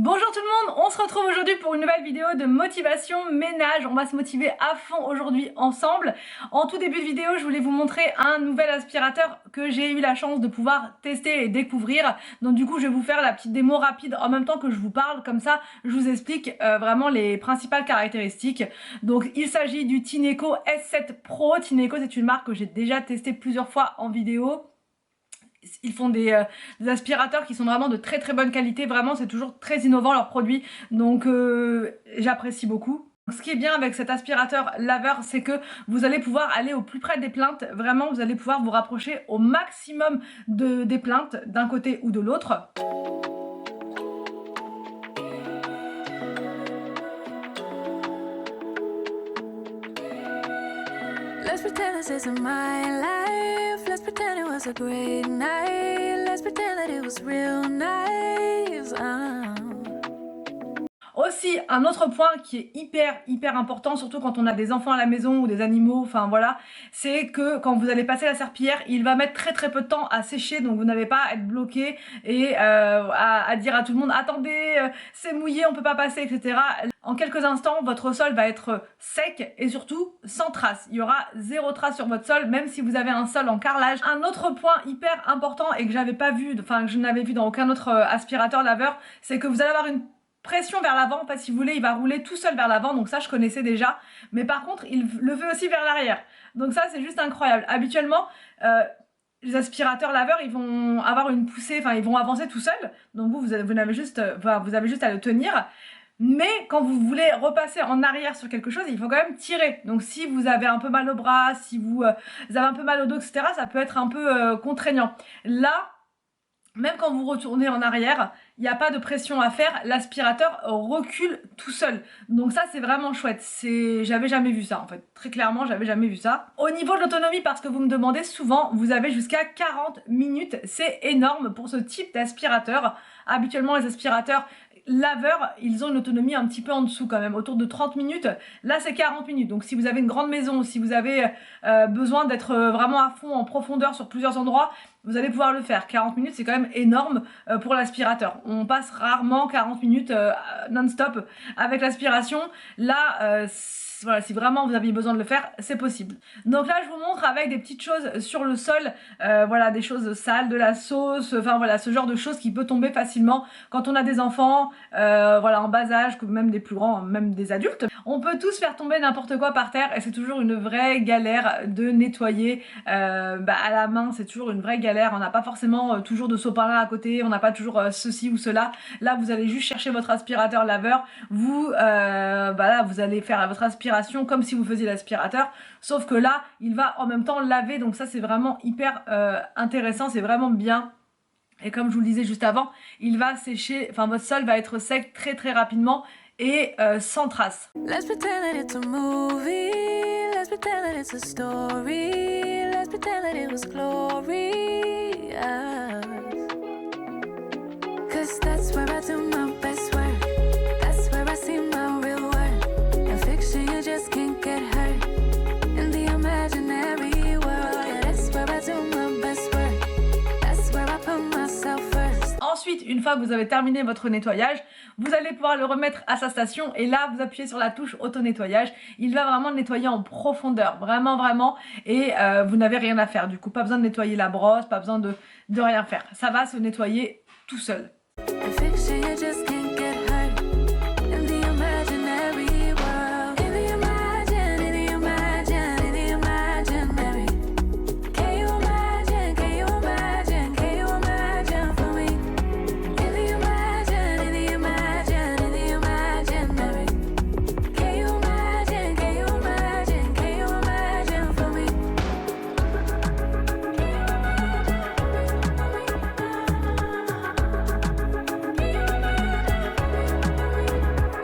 Bonjour tout le monde, on se retrouve aujourd'hui pour une nouvelle vidéo de motivation ménage. On va se motiver à fond aujourd'hui ensemble. En tout début de vidéo, je voulais vous montrer un nouvel aspirateur que j'ai eu la chance de pouvoir tester et découvrir. Donc du coup, je vais vous faire la petite démo rapide en même temps que je vous parle. Comme ça, je vous explique vraiment les principales caractéristiques. Donc il s'agit du Tineco S7 Pro. Tineco, c'est une marque que j'ai déjà testée plusieurs fois en vidéo. Ils font des aspirateurs qui sont vraiment de très très bonne qualité, vraiment c'est toujours très innovant leurs produits, donc j'apprécie beaucoup. Ce qui est bien avec cet aspirateur laveur, c'est que vous allez pouvoir aller au plus près des plaintes, vraiment vous allez pouvoir vous rapprocher au maximum des plaintes d'un côté ou de l'autre. Let's pretend this isn't my life. Let's pretend it was a great night. Let's pretend that it was real nice. Aussi, un autre point qui est hyper important, surtout quand on a des enfants à la maison ou des animaux, enfin voilà, c'est que quand vous allez passer la serpillière, il va mettre très peu de temps à sécher, donc vous n'allez pas à être bloqué et à dire à tout le monde attendez, c'est mouillé, on peut pas passer, etc. En quelques instants, votre sol va être sec et surtout sans trace. Il y aura zéro trace sur votre sol, même si vous avez un sol en carrelage. Un autre point hyper important et que j'avais pas vu, enfin que je n'avais vu dans aucun autre aspirateur laveur, c'est que vous allez avoir une pression vers l'avant. En fait, si vous voulez, il va rouler tout seul vers l'avant, donc ça je connaissais déjà, mais par contre il le fait aussi vers l'arrière, donc ça c'est juste incroyable. Habituellement les aspirateurs laveurs ils vont avoir une poussée, enfin ils vont avancer tout seuls, donc vous avez juste à le tenir. Mais quand vous voulez repasser en arrière sur quelque chose, il faut quand même tirer. Donc si vous avez un peu mal au bras, si vous avez un peu mal au dos, etc., ça peut être un peu contraignant. Là, même quand vous retournez en arrière, il n'y a pas de pression à faire, l'aspirateur recule tout seul. Donc ça c'est vraiment chouette, j'avais jamais vu ça en fait, très clairement j'avais jamais vu ça. Au niveau de l'autonomie, parce que vous me demandez souvent, vous avez jusqu'à 40 minutes, c'est énorme pour ce type d'aspirateur. Habituellement les aspirateurs laveurs, ils ont une autonomie un petit peu en dessous quand même, autour de 30 minutes. Là c'est 40 minutes, donc si vous avez une grande maison, si vous avez besoin d'être vraiment à fond en profondeur sur plusieurs endroits, vous allez pouvoir le faire. 40 minutes c'est quand même énorme pour l'aspirateur. On passe rarement 40 minutes non-stop avec l'aspiration. Là voilà, si vraiment vous aviez besoin de le faire, c'est possible. Donc là, je vous montre avec des petites choses sur le sol, voilà, des choses sales, de la sauce, enfin voilà, ce genre de choses qui peut tomber facilement quand on a des enfants, voilà, en bas âge, même des plus grands, même des adultes. On peut tous faire tomber n'importe quoi par terre et c'est toujours une vraie galère de nettoyer à la main, c'est toujours une vraie galère. On n'a pas forcément toujours de sopalin à côté, on n'a pas toujours ceci ou cela. Là, vous allez juste chercher votre aspirateur laveur, vous allez faire votre aspirateur comme si vous faisiez l'aspirateur, sauf que là il va en même temps laver, donc ça c'est vraiment hyper intéressant, c'est vraiment bien. Et comme je vous le disais juste avant, il va sécher, enfin votre sol va être sec très rapidement et sans trace. Let's pretend that it's a movie. Let's pretend that it's a story. Let's pretend that it was glorious. 'Cause that's where I do my best work. That's where I see my real worth. In fiction you just can't get hurt. In the imaginary world, yeah, that's where I do my best work. That's where I put myself first. Ensuite, une fois que vous avez terminé votre nettoyage, vous allez pouvoir le remettre à sa station et là vous appuyez sur la touche auto-nettoyage. Il va vraiment le nettoyer en profondeur, vraiment, et vous n'avez rien à faire. Du coup, pas besoin de nettoyer la brosse, pas besoin de rien faire. Ça va se nettoyer tout seul. In fiction you just can't get hurt. In the imaginary world. In the imaginary. Can you imagine for me? In the imaginary. Can you imagine for me?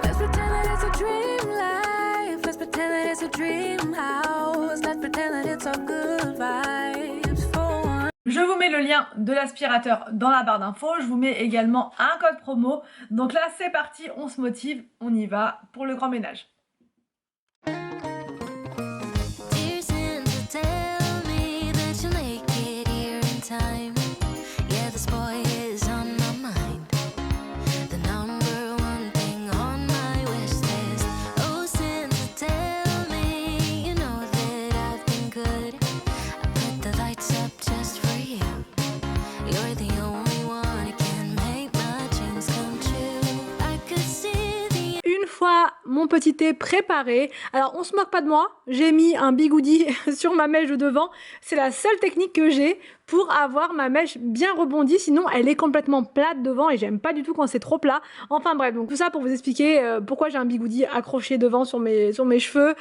Let's pretend that it's a dream life. Let's pretend that it's a dream house. Let's pretend that it's all good vibes for one. Je vous mets le lien de l'aspirateur dans la barre d'infos, je vous mets également un code promo. Donc là c'est parti, on se motive, on y va pour le grand ménage. Dear Santa, tell me that you'll make it here in time. Yeah, this boy is on my mind. The number mon petit thé préparé. Alors, on se moque pas de moi, j'ai mis un bigoudi sur ma mèche de devant. C'est la seule technique que j'ai pour avoir ma mèche bien rebondie, sinon elle est complètement plate devant et j'aime pas du tout quand c'est trop plat. Enfin bref, donc tout ça pour vous expliquer pourquoi j'ai un bigoudi accroché devant sur mes cheveux.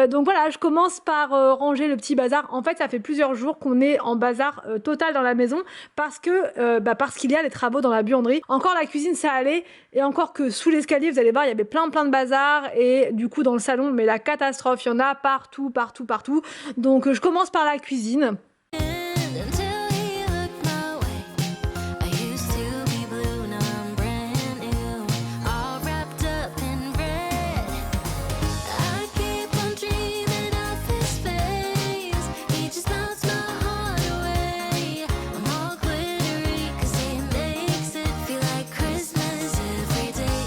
Donc voilà, je commence par ranger le petit bazar. En fait, ça fait plusieurs jours qu'on est en bazar total dans la maison parce qu'il y a les travaux dans la buanderie. Encore la cuisine ça allait, et encore que sous l'escalier vous allez voir il y avait plein de bazar, et du coup dans le salon mais la catastrophe, il y en a partout. Donc je commence par la cuisine. Until he looked my way. I used to be blue, now I'm brand new. All wrapped up in red. I keep on dreaming of his face. He just melts my heart away. I'm all glittery 'cause he makes it feel like Christmas every day.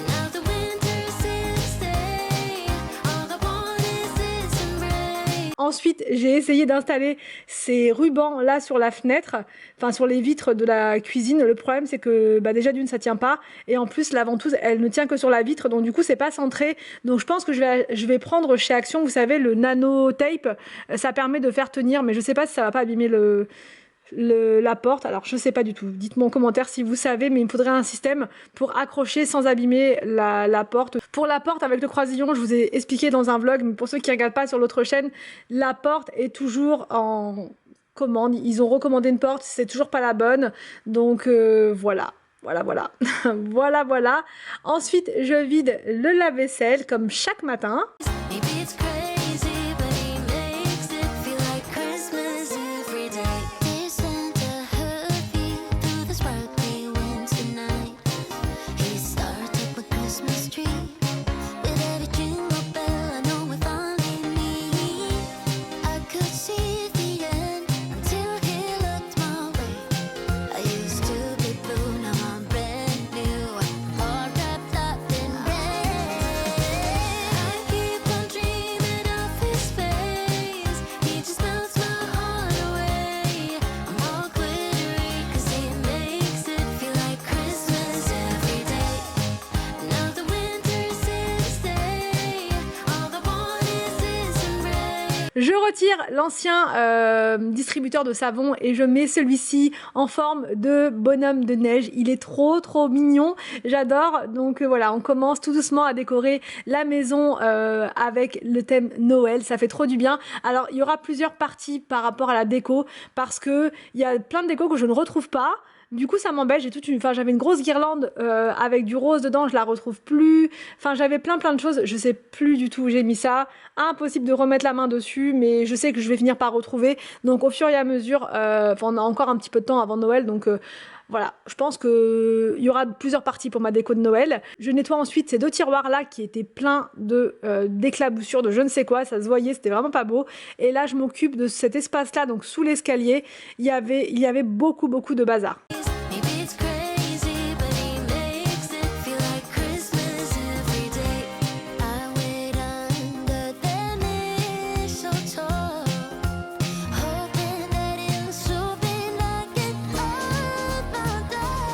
Now the winter's here to stay. All I want is this embrace. Ensuite, j'ai essayé d'installer ces rubans là sur la fenêtre, enfin sur les vitres de la cuisine. Le problème c'est que déjà d'une ça tient pas, et en plus la ventouse elle ne tient que sur la vitre, donc du coup c'est pas centré. Donc je pense que je vais prendre chez Action, vous savez, le nano tape. Ça permet de faire tenir, mais je sais pas si ça va pas abîmer la porte. Alors je sais pas du tout, dites-moi en commentaire si vous savez, mais il me faudrait un système pour accrocher sans abîmer la porte. Pour la porte avec le croisillon, je vous ai expliqué dans un vlog, mais pour ceux qui regardent pas sur l'autre chaîne, la porte est toujours en commande. Ils ont recommandé une porte, c'est toujours pas la bonne, donc voilà. Voilà. Ensuite je vide le lave-vaisselle comme chaque matin. Maybe it's crazy, but he makes it feel like Christmas every day. Dear Santa, hurry through the sparkly winter night. He started with Christmas tree. With every jingle bell, I know we're finally me. I could see the end until he looked my way. I used to be blue, now I'm brand new. All wrapped up in red. I keep on dreaming of his face. He just melts my heart away. I'm all glittery 'cause he makes it feel like Christmas every day. Now the winter's here to stay. All I want is this embrace. Je retire l'ancien distributeur de savon et je mets celui-ci en forme de bonhomme de neige. Il est trop mignon, j'adore. Donc voilà, on commence tout doucement à décorer la maison avec le thème Noël. Ça fait trop du bien. Alors il y aura plusieurs parties par rapport à la déco, parce que il y a plein de déco que je ne retrouve pas. Du coup ça m'embête, j'avais une grosse guirlande avec du rose dedans, je la retrouve plus. Enfin j'avais plein de choses, je sais plus du tout où j'ai mis ça. Impossible de remettre la main dessus, mais je sais que je vais finir par retrouver. Donc au fur et à mesure, on a encore un petit peu de temps avant Noël, donc voilà, je pense qu'il y aura plusieurs parties pour ma déco de Noël. Je nettoie ensuite ces deux tiroirs là qui étaient pleins d'éclaboussures de je ne sais quoi, ça se voyait, c'était vraiment pas beau. Et là je m'occupe de cet espace là, donc sous l'escalier, il y avait beaucoup de bazar. Maybe it's crazy, but he makes it feel like Christmas every day. I wait under the mistletoe, hoping that he'll soon be knocking on my door.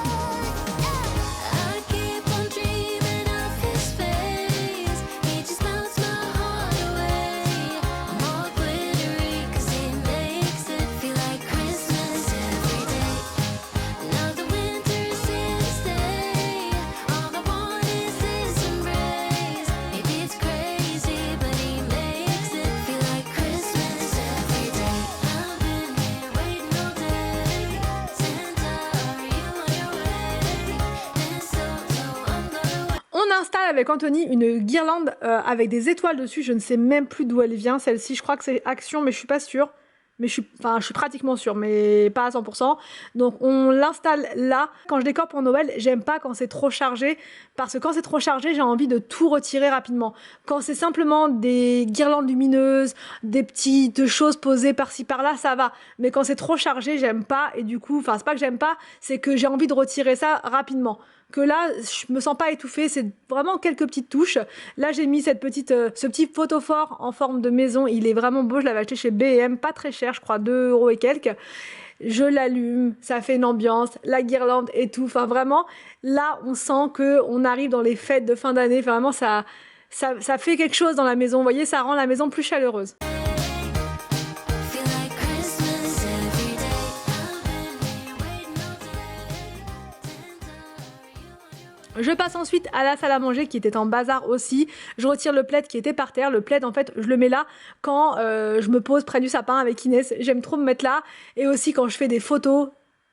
I keep on dreaming of his face. He just melts my heart away. I'm all glittery 'cause he makes it feel like Christmas every day. Now the winter's here to stay. All I want is this embrace. Maybe it's crazy, but he makes it feel like Christmas every day. I've been here waiting all day. Santa, are you on your way? Mistletoe, I'm gonna wait. On installe avec Anthony une guirlande avec des étoiles dessus, je ne sais même plus d'où elle vient, celle-ci, je crois que c'est Action, mais je suis pas sûre. Mais je suis pratiquement sûre, mais pas à 100%. Donc on l'installe là. Quand je décore pour Noël, j'aime pas quand c'est trop chargé, parce que quand c'est trop chargé, j'ai envie de tout retirer rapidement. Quand c'est simplement des guirlandes lumineuses, des petites choses posées par-ci par-là, ça va. Mais quand c'est trop chargé, j'aime pas, et du coup, c'est pas que j'aime pas, c'est que j'ai envie de retirer ça rapidement. Que là, je me sens pas étouffée, c'est vraiment quelques petites touches. Là, j'ai mis ce petit photophore en forme de maison, il est vraiment beau, je l'avais acheté chez B&M, pas très cher, je crois 2 € et quelques. je l'allume, ça fait une ambiance, la guirlande et tout. Enfin vraiment, là on sent que on arrive dans les fêtes de fin d'année. Vraiment ça fait quelque chose dans la maison. Vous voyez, ça rend la maison plus chaleureuse. Feel like Christmas every day. I've been here waiting all day. Je passe ensuite à la salle à manger qui était en bazar aussi. Je retire le plaid qui était par terre. Le plaid, en fait, je le mets là quand je me pose près du sapin avec Inès. J'aime trop me mettre là. Et aussi quand je fais des photos.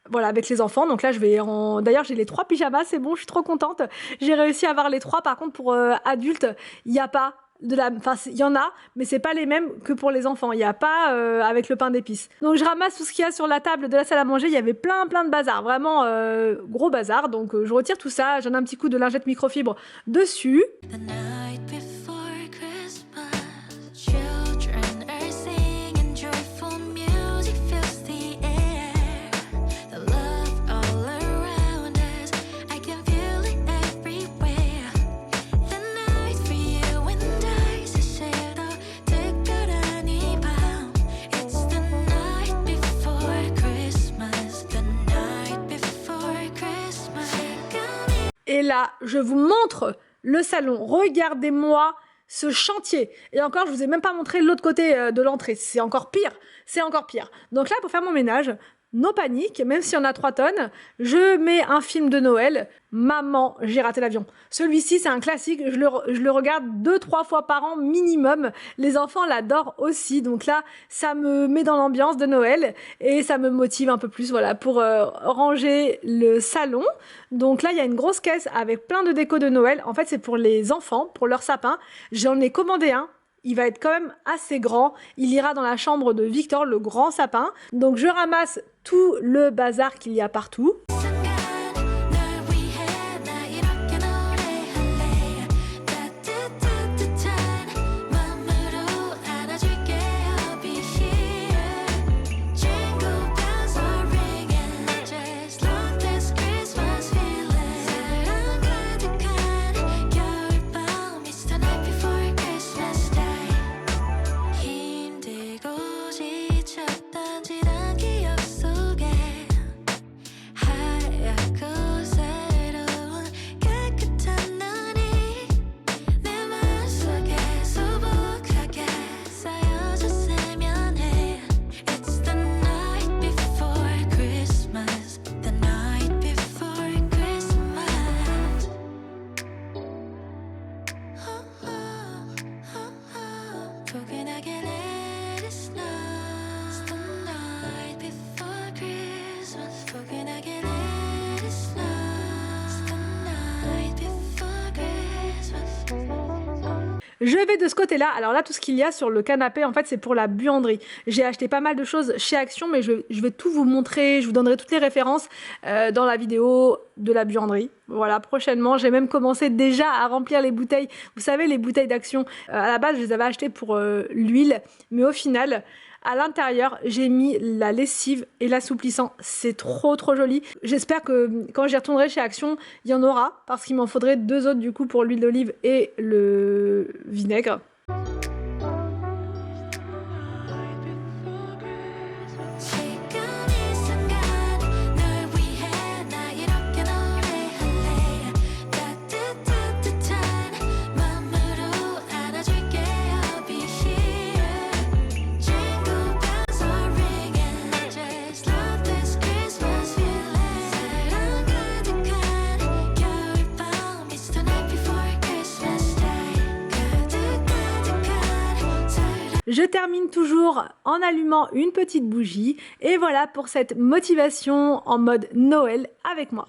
Voilà, avec les enfants. Donc là, je vais en... D'ailleurs, j'ai les 3 pyjamas, c'est bon, je suis trop contente. J'ai réussi à avoir les 3. Par contre, pour adultes, il n'y a pas de la... Enfin, il y en a, mais c'est pas les mêmes que pour les enfants. Il n'y a pas avec le pain d'épices. Donc, je ramasse tout ce qu'il y a sur la table de la salle à manger. Il y avait plein de bazar. Vraiment, gros bazar. Donc, je retire tout ça. J'en ai un petit coup de lingette microfibre dessus. The night before Christmas, children are singing joyful music fills the air. The love all around us, I can feel it everywhere. The night for you and I, 사실도 특별하니 밤. It's the night before Christmas, the night before Christmas. Et là, je vous montre le salon. Regardez-moi ce chantier. Et encore, je vous ai même pas montré l'autre côté de l'entrée. C'est encore pire. C'est encore pire. Donc là, pour faire mon ménage, no panique, même si on a 3 tonnes, je mets un film de Noël. Maman, j'ai raté l'avion. Celui-ci, c'est un classique. Je le regarde 2-3 fois par an minimum. Les enfants l'adorent aussi. Donc là, ça me met dans l'ambiance de Noël et ça me motive un peu plus, voilà, pour ranger le salon. Donc là, il y a une grosse caisse avec plein de déco de Noël. En fait, c'est pour les enfants, pour leur sapin. J'en ai commandé un. Il va être quand même assez grand. Il ira dans la chambre de Victor, le grand sapin. Donc je ramasse tout le bazar qu'il y a partout. Je vais de ce côté-là. Alors là, tout ce qu'il y a sur le canapé, en fait, c'est pour la buanderie. J'ai acheté pas mal de choses chez Action, mais je vais tout vous montrer. Je vous donnerai toutes les références dans la vidéo de la buanderie. Voilà, prochainement. J'ai même commencé déjà à remplir les bouteilles. Vous savez, les bouteilles d'Action. À la base, je les avais achetées pour l'huile, mais au final... À l'intérieur, j'ai mis la lessive et l'assouplissant. C'est trop joli. J'espère que quand j'y retournerai chez Action, il y en aura. Parce qu'il m'en faudrait 2 autres du coup pour l'huile d'olive et le vinaigre. Je termine toujours en allumant une petite bougie et voilà pour cette motivation en mode Noël avec moi.